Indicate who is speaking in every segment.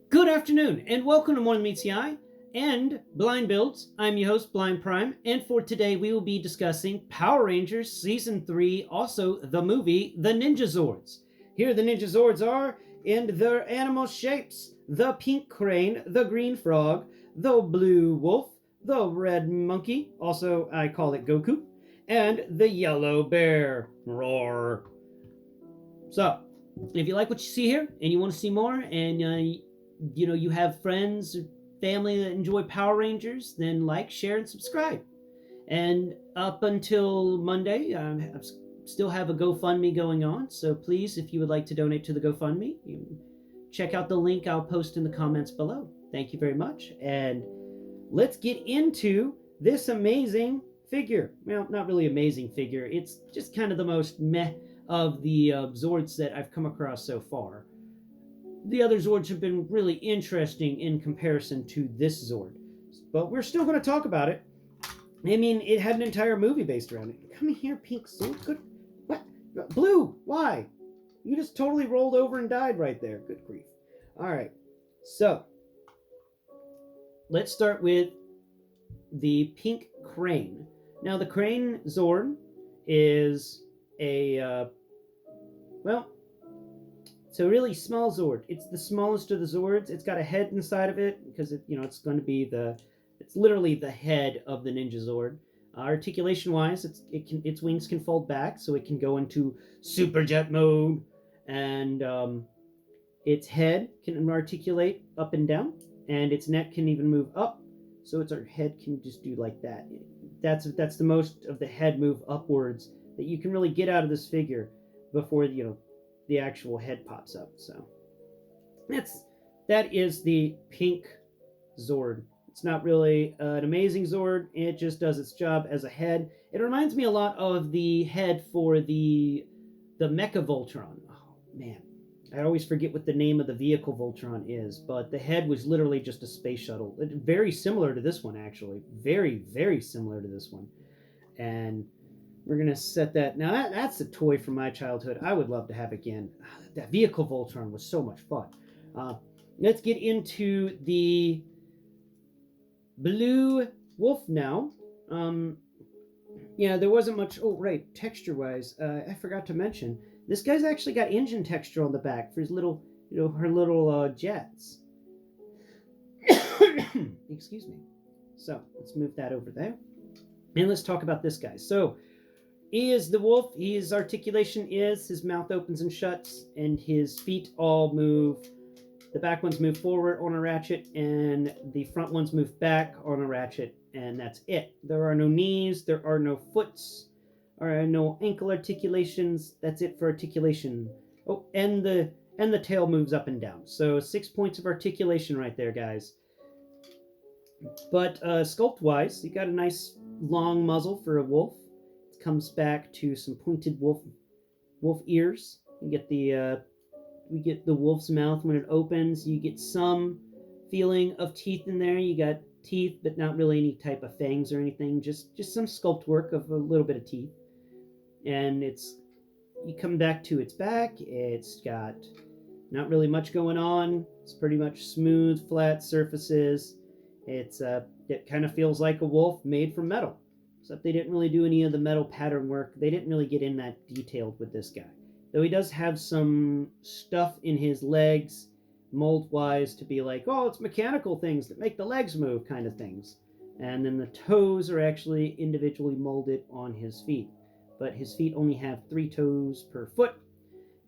Speaker 1: Good afternoon, and welcome to More Than Meets the Eye and Blind Builds. I'm your host, Blind Prime, and for today we will be discussing Power Rangers Season 3, also the movie, The Ninja Zords. Here the Ninja Zords are in their animal shapes: the pink crane, the green frog, the blue wolf, the red monkey, also I call it Goku, and the yellow bear. Roar. So, if you like what you see here and you want to see more, and you have friends or family that enjoy Power Rangers, then like, share, and subscribe. And up until Monday, I still have a GoFundMe going on. So please, if you would like to donate to the GoFundMe, you check out the link I'll post in the comments below. Thank you very much. And let's get into this amazing figure. Well, not really amazing figure. It's just kind of the most meh of the Zords that I've come across so far. The other Zords have been really interesting in comparison to this Zord, but we're still going to talk about it. I mean, it had an entire movie based around it. Come here, pink Zord. Good. What? Blue. Why? You just totally rolled over and died right there. Good grief. All right. So, let's start with the pink crane. Now, the crane Zord is a, it's a really small Zord. It's the smallest of the Zords. It's got a head inside of it because it's going to be it's literally the head of the Ninja Zord. Articulation-wise, its wings can fold back, so it can go into super jet mode, and its head can articulate up and down, and its neck can even move up, so its head can just do like that. That's the most of the head move upwards that you can really get out of this figure before the actual head pops up. So that is the pink Zord. It's not really an amazing Zord. It just does its job as a head. It reminds me a lot of the head for the Mecha-Voltron. Oh man, I always forget what the name of the vehicle Voltron is, but the head was literally just a space shuttle. Very similar to this one, actually. Very, very similar to this one. And we're going to set that. Now, that's a toy from my childhood. I would love to have again. That vehicle Voltron was so much fun. Let's get into the blue wolf now. Yeah, there wasn't much. Oh, right. Texture-wise, I forgot to mention, this guy's actually got engine texture on the back for his little, her little jets. Excuse me. So, let's move that over there. And let's talk about this guy. So, he is the wolf. His articulation is his mouth opens and shuts, and his feet all move. The back ones move forward on a ratchet, and the front ones move back on a ratchet, and that's it. There are no knees, there are no foots, there are no ankle articulations. That's it for articulation. Oh, and the tail moves up and down. So 6 points of articulation right there, guys. But sculpt-wise, you got a nice long muzzle for a wolf. Comes back to some pointed wolf ears. You get we get the wolf's mouth when it opens. You get some feeling of teeth in there. You got teeth, but not really any type of fangs or anything. Just some sculpt work of a little bit of teeth. And you come back to its back. It's got not really much going on. It's pretty much smooth, flat surfaces. It kind of feels like a wolf made from metal. Except they didn't really do any of the metal pattern work. They didn't really get in that detailed with this guy. Though he does have some stuff in his legs, mold-wise, to be like, oh, it's mechanical things that make the legs move kind of things. And then the toes are actually individually molded on his feet. But his feet only have 3 toes per foot.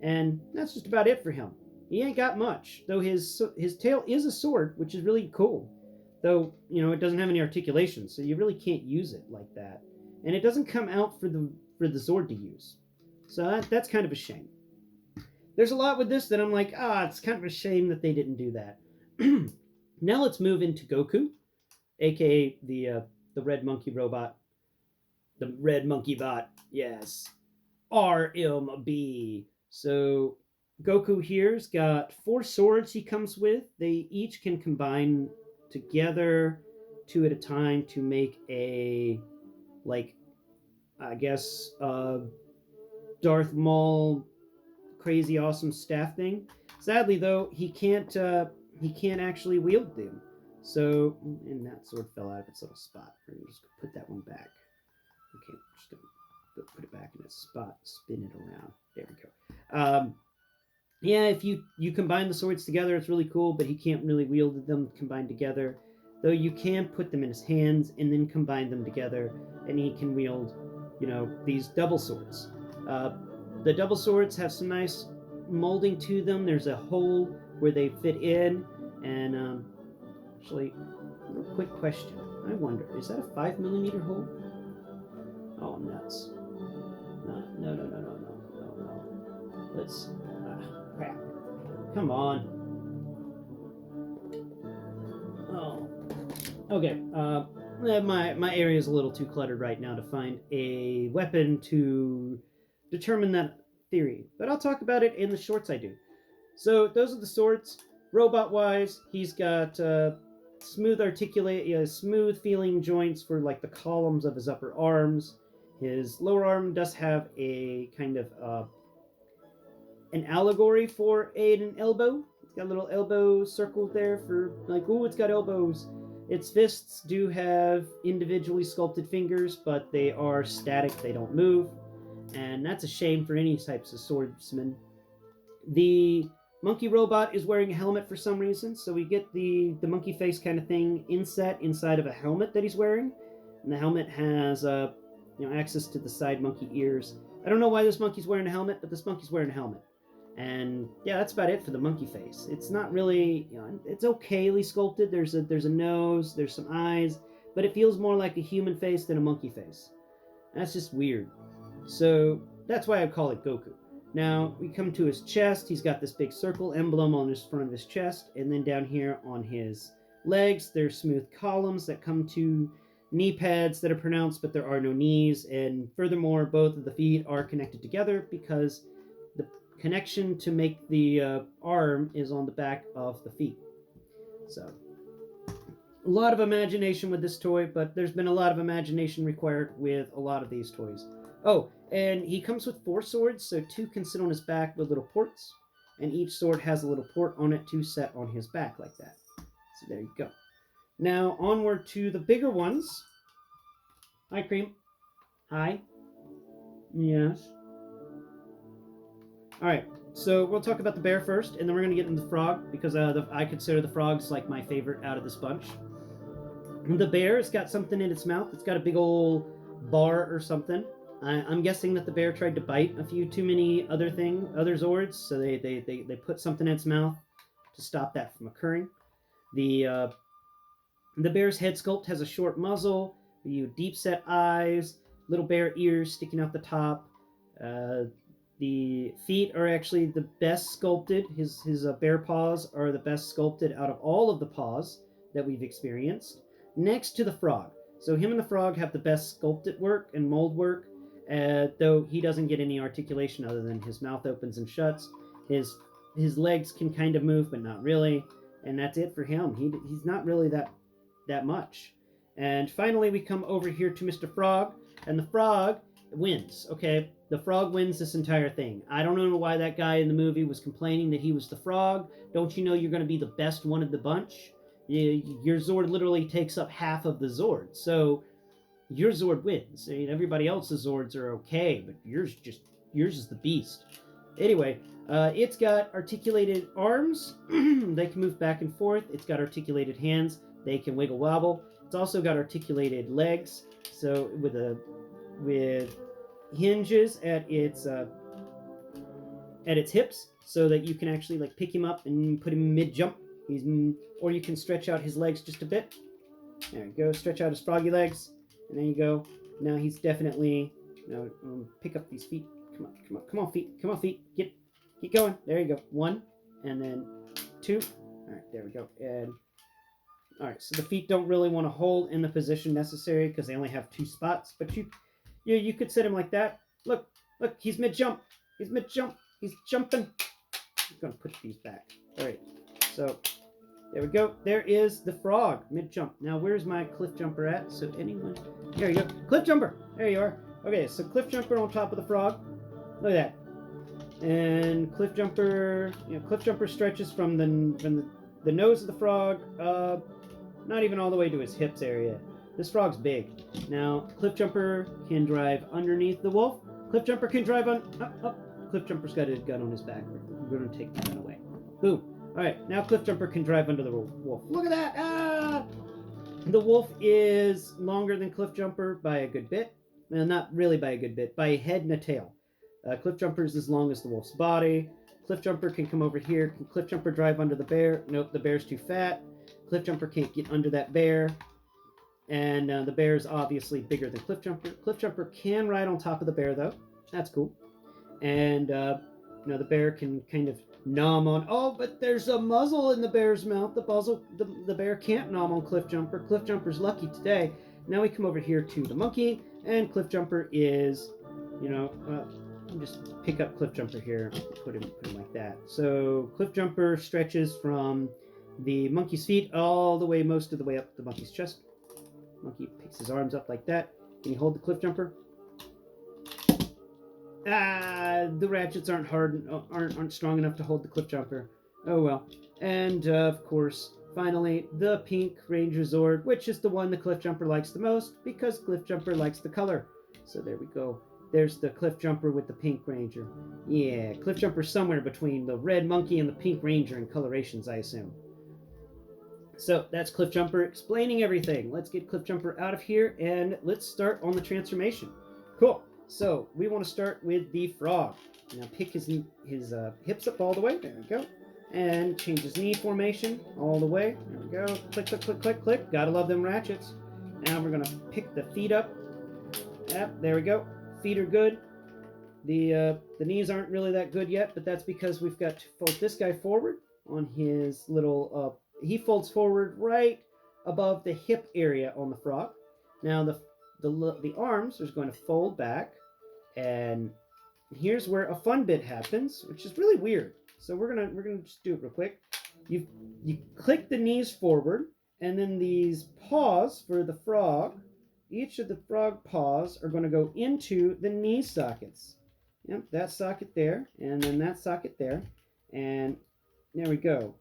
Speaker 1: And that's just about it for him. He ain't got much. Though his tail is a sword, which is really cool. Though, it doesn't have any articulation, so you really can't use it like that. And it doesn't come out for the Zord to use. So that's kind of a shame. There's a lot with this that I'm like, it's kind of a shame that they didn't do that. Now let's move into Goku, aka the red monkey robot. The red monkey bot, yes. RMB. So Goku here's got 4 swords he comes with. They each can combine together 2 at a time to make a, Darth Maul crazy awesome staff thing. Sadly, though, he can't actually wield them. So, and that sword fell out of its little spot. We're just gonna put that one back. Okay, we're just gonna put it back in its spot, spin it around. There we go. Yeah, if you combine the swords together, it's really cool, but he can't really wield them combined together. Though you can put them in his hands and then combine them together, and he can wield, these double swords. The double swords have some nice molding to them. There's a hole where they fit in, and actually, real quick question. I wonder, is that a 5mm hole? Oh, nuts. No. Let's... crap. Come on. Oh. Okay, my area is a little too cluttered right now to find a weapon to determine that theory. But I'll talk about it in the shorts I do. So, those are the swords. Robot-wise, he's got smooth feeling joints for like the columns of his upper arms. His lower arm does have a kind of an allegory for an elbow. It's got a little elbow circle there for like, ooh, it's got elbows. Its fists do have individually sculpted fingers, but they are static, they don't move. And that's a shame for any types of swordsman. The monkey robot is wearing a helmet for some reason, so we get the monkey face kind of thing inset inside of a helmet that he's wearing. And the helmet has access to the side monkey ears. I don't know why this monkey's wearing a helmet, but this monkey's wearing a helmet. And yeah, that's about it for the monkey face. It's not really, it's okayly sculpted. There's a nose, there's some eyes, but it feels more like a human face than a monkey face. That's just weird. So that's why I call it Goku. Now we come to his chest. He's got this big circle emblem on his front of his chest, and then down here on his legs, there's smooth columns that come to knee pads that are pronounced, but there are no knees. And furthermore, both of the feet are connected together because the connection to make the arm is on the back of the feet. So a lot of imagination with this toy, but there's been a lot of imagination required with a lot of these toys. Oh, and he comes with 4 swords, so 2 can sit on his back with little ports, and each sword has a little port on it to set on his back like that. So there you go. Now onward to the bigger ones. Hi, Cream. Hi. Yes. Alright, so we'll talk about the bear first, and then we're going to get into the frog, because I consider the frogs like my favorite out of this bunch. The bear has got something in its mouth. It's got a big old bar or something. I'm guessing that the bear tried to bite a few too many other Zords, so they put something in its mouth to stop that from occurring. The bear's head sculpt has a short muzzle, deep set eyes, little bear ears sticking out the top. The feet are actually the best sculpted. His bear paws are the best sculpted out of all of the paws that we've experienced, next to the frog. So him and the frog have the best sculpted work and mold work, though he doesn't get any articulation other than his mouth opens and shuts. His legs can kind of move, but not really, and that's it for him. He's not really that much. And finally, we come over here to Mr. Frog, and the frog wins. Okay, the frog wins this entire thing. I don't know why that guy in the movie was complaining that he was the frog. Don't you know you're going to be the best one of the bunch? Your Zord literally takes up half of the Zord, so your Zord wins. I mean, everybody else's Zords are okay, but yours is the beast. Anyway, it's got articulated arms. They can move back and forth. It's got articulated hands. They can wiggle wobble. It's also got articulated legs, so with hinges at its hips, so that you can actually like pick him up and put him mid jump. Or you can stretch out his legs just a bit. There you go. Stretch out his froggy legs, and there you go. Now he's definitely. Pick up these feet. Come on, feet. Get going. There you go. 1, and then 2. All right, there we go. And all right, so the feet don't really want to hold in the position necessary because they only have 2 spots. But you could set him like that. Look, he's mid jump. He's jumping. I'm gonna put these back. All right. So, there we go. There is the frog, mid-jump. Now, where's my cliff jumper at? So, anyone... There you go. Cliff jumper! There you are. Okay, so cliff jumper on top of the frog. Look at that. And Cliff Jumper, Cliff Jumper stretches from the nose of the frog, not even all the way to his hips area. This frog's big. Now, Cliff Jumper can drive underneath the wolf. Cliff Jumper can drive on... Cliff Jumper's got his gun on his back. We're going to take the gun away. Boom. All right, now Cliff Jumper can drive under the wolf. Look at that! Ah! The wolf is longer than Cliff Jumper by a good bit. Well, not really by a good bit, by a head and a tail. Cliff Jumper is as long as the wolf's body. Cliff Jumper can come over here. Can Cliff Jumper drive under the bear? Nope, the bear's too fat. Cliff Jumper can't get under that bear. And the bear is obviously bigger than Cliff Jumper. Cliff Jumper can ride on top of the bear, though. That's cool. And, the bear can kind of nom on... Oh, but there's a muzzle in the bear's mouth. The bear can't nom on Cliff Jumper. Cliff Jumper's lucky today. Now we come over here to the monkey, and Cliff Jumper is, just pick up Cliff Jumper here, put him like that. So Cliff Jumper stretches from the monkey's feet all the way, most of the way up the monkey's chest. Monkey picks his arms up like that. Can you hold the Cliff Jumper? The ratchets aren't strong enough to hold the Cliff Jumper. Oh well. And of course, finally, the pink Ranger Zord, which is the one the Cliff Jumper likes the most because Cliff Jumper likes the color. So there we go. There's the Cliff Jumper with the pink Ranger. Yeah, Cliff Jumper's somewhere between the red monkey and the pink Ranger in colorations, I assume. So that's Cliff Jumper explaining everything. Let's get Cliff Jumper out of here and let's start on the transformation. Cool. So we want to start with the frog. Now pick his hips up all the way. There we go. And change his knee formation all the way. There we go. Click, click, click, click, click. Gotta love them ratchets. Now we're going to pick the feet up. Yep, there we go. Feet are good. The knees aren't really that good yet, but that's because we've got to fold this guy forward on his little... he folds forward right above the hip area on the frog. Now the arms are going to fold back, and here's where a fun bit happens, which is really weird. So we're gonna just do it real quick. You click the knees forward, and then these paws for the frog, each of the frog paws are going to go into the knee sockets. Yep, that socket there, and then that socket there, and there we go.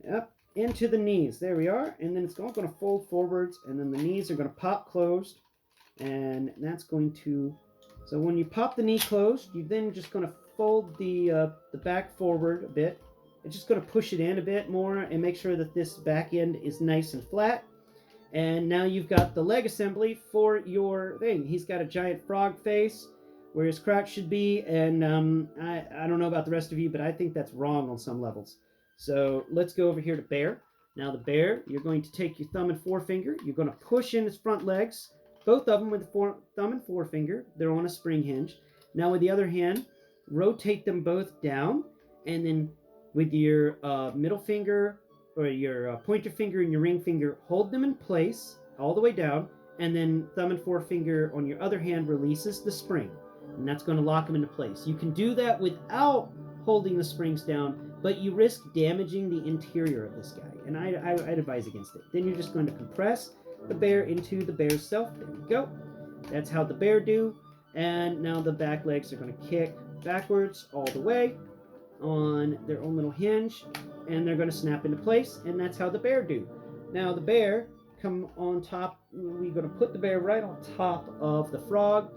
Speaker 1: Yep, into the knees. There we are, and then it's all going to fold forwards, and then the knees are going to pop closed, and that's going to... So when you pop the knee closed, you're then just going to fold the back forward a bit. It's just going to push it in a bit more and make sure that this back end is nice and flat. And now you've got the leg assembly for your thing. He's got a giant frog face where his crotch should be, and I don't know about the rest of you, but I think that's wrong on some levels. So let's go over here to bear. Now the bear, you're going to take your thumb and forefinger. You're going to push in his front legs, both of them with the thumb and forefinger. They're on a spring hinge. Now with the other hand, rotate them both down, and then with your middle finger or your pointer finger and your ring finger, hold them in place all the way down, and then thumb and forefinger on your other hand releases the spring, and that's going to lock them into place. You can do that without holding the springs down, but you risk damaging the interior of this guy, and I'd advise against it. Then you're just going to compress the bear into the bear's self. There we go. That's how the bear do. And now the back legs are going to kick backwards all the way on their own little hinge, and they're going to snap into place, and that's how the bear do. Now the bear come on top. We're going to put the bear right on top of the frog.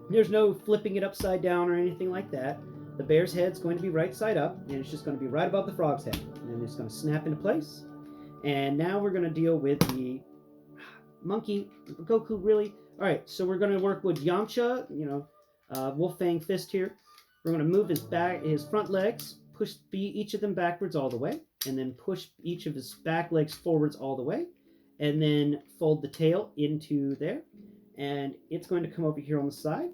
Speaker 1: There's no flipping it upside down or anything like that. The bear's head's going to be right side up, and it's just going to be right above the frog's head, and it's going to snap into place. And now we're going to deal with the monkey. Goku, really? All right, so we're going to work with Yamcha, Wolf Fang Fist here. We're going to move his front legs, push each of them backwards all the way, and then push each of his back legs forwards all the way, and then fold the tail into there, and it's going to come over here on the side,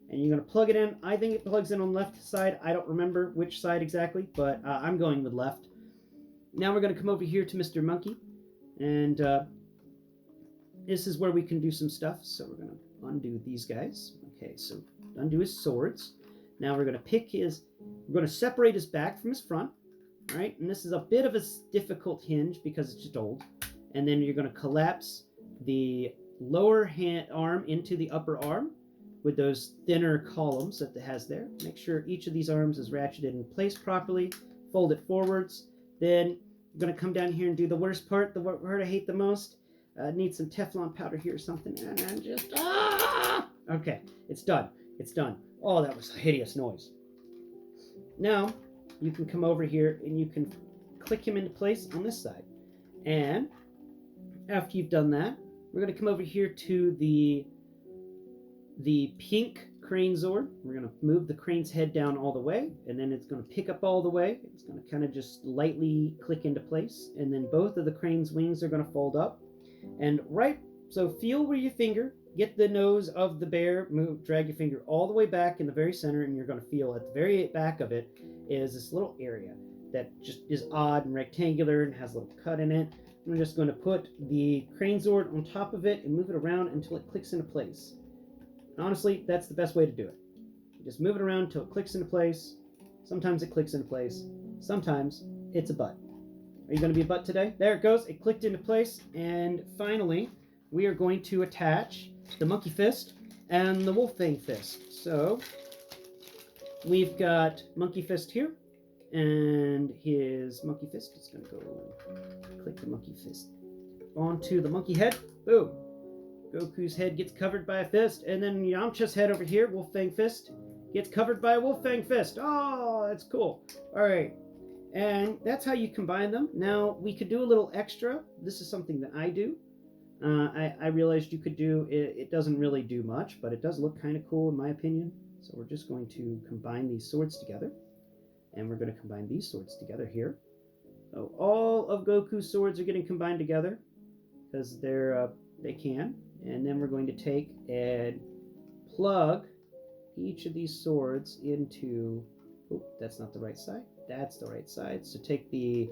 Speaker 1: and you're going to plug it in. I think it plugs in on the left side. I don't remember which side exactly, but I'm going with left. Now we're going to come over here to Mr. Monkey, and this is where we can do some stuff. So we're going to undo these guys. Okay, so undo his swords. Now we're going to separate his back from his front, right? And this is a bit of a difficult hinge because it's just old. And then you're going to collapse the lower arm into the upper arm. with those thinner columns that it has there. Make sure each of these arms is ratcheted in place properly. Fold it forwards. Then I'm going to come down here and do the worst part, the part I hate the most. Need some Teflon powder here or something. And I'm just... Okay, it's done. It's done. Oh, that was a hideous noise. Now, you can come over here and you can click him into place on this side. And after you've done that, we're going to come over here to the pink crane Zord. We're going to move the crane's head down all the way, and then it's going to pick up all the way. It's going to kind of just lightly click into place, and then both of the crane's wings are going to fold up. And so feel where your finger, get the nose of the bear, drag your finger all the way back in the very center, and you're going to feel at the very back of it is this little area that just is odd and rectangular and has a little cut in it. I'm just going to put the crane Zord on top of it and move it around until it clicks into place. And honestly, that's the best way to do it. You just move it around until it clicks into place. Sometimes it clicks into place. Sometimes it's a butt. Are you going to be a butt today? There it goes. It clicked into place. And finally, we are going to attach the monkey fist and the wolf fang fist. So we've got monkey fist here. And his monkey fist is going to go click the monkey fist onto the monkey head. Boom. Goku's head gets covered by a fist. And then Yamcha's head over here, Wolf Fang Fist, gets covered by a Wolf Fang Fist. Oh, that's cool. All right. And that's how you combine them. Now, we could do a little extra. This is something that I do. I realized you could do it. It doesn't really do much, but it does look kind of cool in my opinion. So we're just going to combine these swords together. And we're going to combine these swords together here. So all of Goku's swords are getting combined together because they can. And then we're going to take and plug each of these swords into... Oh, that's not the right side. That's the right side. So take the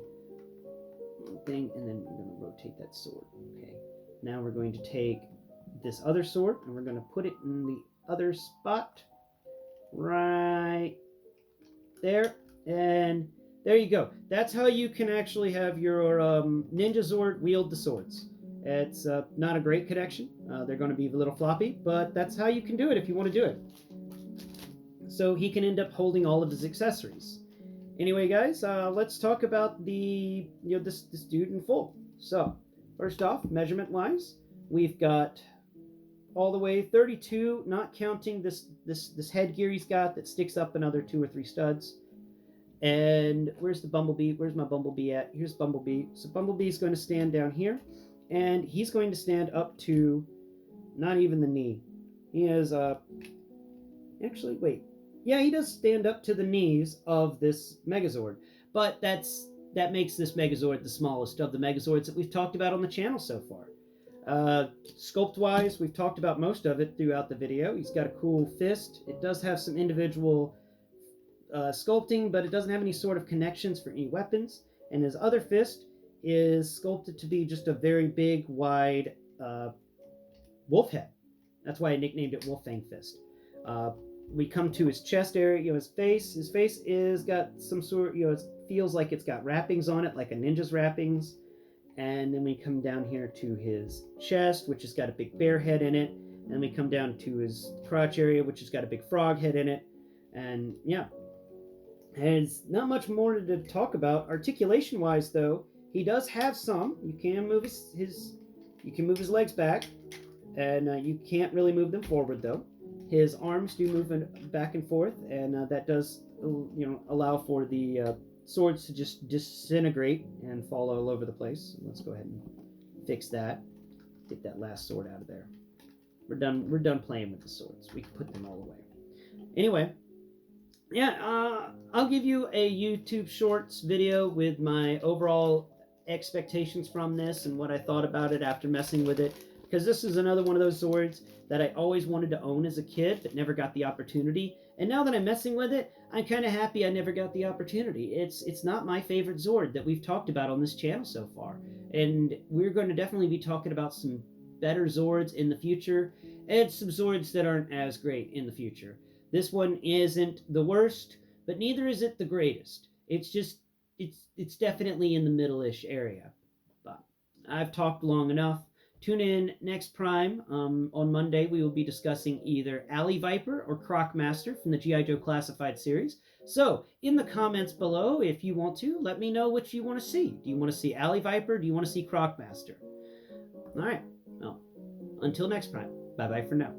Speaker 1: thing and then we're going to rotate that sword. Okay. Now we're going to take this other sword and we're going to put it in the other spot. Right there. And there you go. That's how you can actually have your Ninja Zord wield the swords. It's not a great connection. They're going to be a little floppy, but that's how you can do it if you want to do it. So he can end up holding all of his accessories. Anyway, guys, let's talk about this dude in full. So first off, measurement-wise, we've got all the way 32, not counting this headgear he's got that sticks up another 2 or 3 studs. And where's the Bumblebee? Where's my Bumblebee at? Here's Bumblebee. So Bumblebee's going to stand down here. And he's going to stand up to not even the knee. He has actually, wait. Yeah, he does stand up to the knees of this Megazord. But that makes this Megazord the smallest of the Megazords that we've talked about on the channel so far. Sculpt-wise, we've talked about most of it throughout the video. He's got a cool fist. It does have some individual sculpting, but it doesn't have any sort of connections for any weapons. And his other fist is sculpted to be just a very big, wide wolf head. That's why I nicknamed it Wolf Fang Fist. We come to his chest area, his face. His face is got some sort, it feels like it's got wrappings on it, like a ninja's wrappings. And then we come down here to his chest, which has got a big bear head in it. And then we come down to his crotch area, which has got a big frog head in it. And yeah, there's not much more to talk about. Articulation-wise, though, he does have some. You can move you can move his legs back, and you can't really move them forward, though. His arms do move back and forth, and that does, allow for the swords to just disintegrate and fall all over the place. Let's go ahead and fix that. Get that last sword out of there. We're done playing with the swords. We can put them all away. Anyway, yeah, I'll give you a YouTube Shorts video with my overall expectations from this and what I thought about it after messing with it. Because this is another one of those swords that I always wanted to own as a kid, but never got the opportunity. And now that I'm messing with it, I'm kind of happy I never got the opportunity. It's not my favorite Zord that we've talked about on this channel so far. And we're going to definitely be talking about some better Zords in the future, and some Zords that aren't as great in the future. This one isn't the worst, but neither is it the greatest. It's just, it's definitely in the middle-ish area. But I've talked long enough. Tune in next Prime. On Monday, we will be discussing either Alley Viper or Croc Master from the G.I. Joe Classified series. So, in the comments below, if you want to, let me know what you want to see. Do you want to see Alley Viper? Do you want to see Croc Master? All right. Well, until next Prime. Bye-bye for now.